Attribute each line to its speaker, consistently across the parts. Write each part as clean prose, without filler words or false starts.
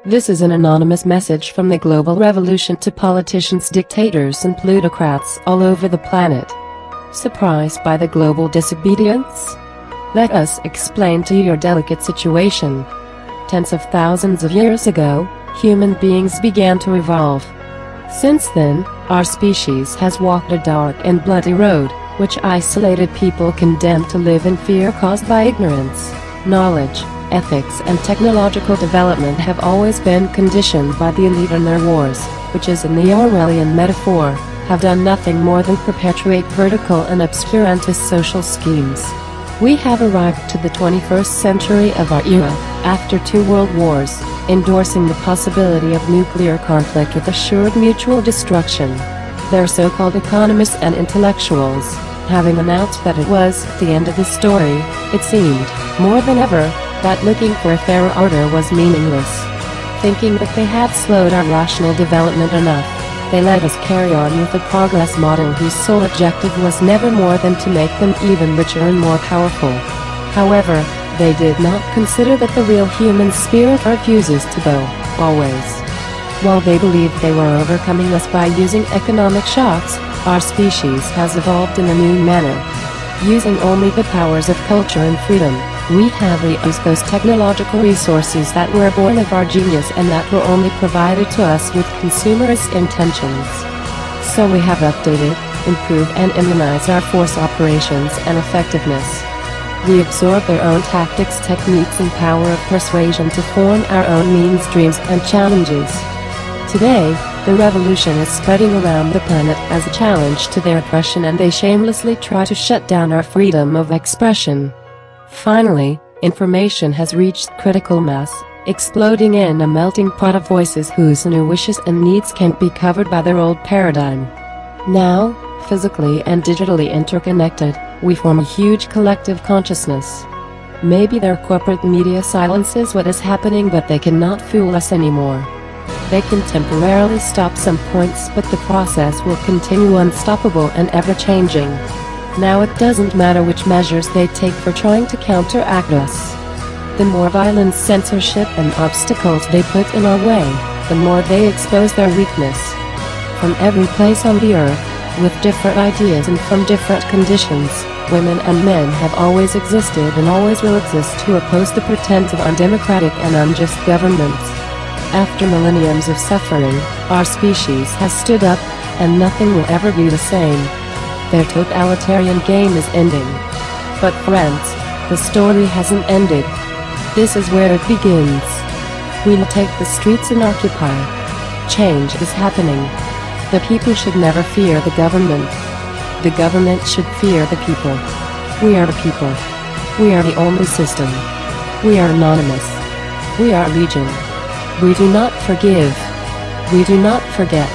Speaker 1: This is an anonymous message from the global revolution to politicians, dictators and plutocrats all over the planet. Surprised by the global disobedience? Let us explain to you your delicate situation. Tens of thousands of years ago, human beings began to evolve. Since then, our species has walked a dark and bloody road, which isolated people condemned to live in fear caused by ignorance. Knowledge, ethics and technological development have always been conditioned by the elite and their wars, which is in the Orwellian metaphor, have done nothing more than perpetuate vertical and obscurantist social schemes. We have arrived to the 21st century of our era, after 2 world wars, endorsing the possibility of nuclear conflict with assured mutual destruction. Their so-called economists and intellectuals, having announced that it was the end of the story, it seemed, more than ever, that looking for a fairer order was meaningless. Thinking that they had slowed our rational development enough, they let us carry on with a progress model whose sole objective was never more than to make them even richer and more powerful. However, they did not consider that the real human spirit refuses to bow, always. While they believed they were overcoming us by using economic shocks, our species has evolved in a new manner. Using only the powers of culture and freedom, we have reused those technological resources that were born of our genius and that were only provided to us with consumerist intentions. So we have updated, improved and immunized our force operations and effectiveness. We absorb their own tactics, techniques and power of persuasion to form our own means, dreams and challenges. Today, the revolution is spreading around the planet as a challenge to their oppression, and they shamelessly try to shut down our freedom of expression. Finally, information has reached critical mass, exploding in a melting pot of voices whose new wishes and needs can't be covered by their old paradigm. Now, physically and digitally interconnected, we form a huge collective consciousness. Maybe their corporate media silences what is happening, but they cannot fool us anymore. They can temporarily stop some points, but the process will continue unstoppable and ever-changing. Now it doesn't matter which measures they take for trying to counteract us. The more violence, censorship and obstacles they put in our way, the more they expose their weakness. From every place on the earth, with different ideas and from different conditions, women and men have always existed and always will exist to oppose the pretense of undemocratic and unjust governments. After millenniums of suffering, our species has stood up, and nothing will ever be the same. Their totalitarian game is ending. But friends, the story hasn't ended. This is where it begins. We will take the streets and occupy. Change is happening. The people should never fear the government. The government should fear the people. We are the people. We are the only system. We are anonymous. We are legion. We do not forgive. We do not forget.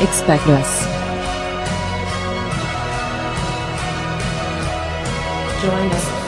Speaker 1: Expect us. Join us.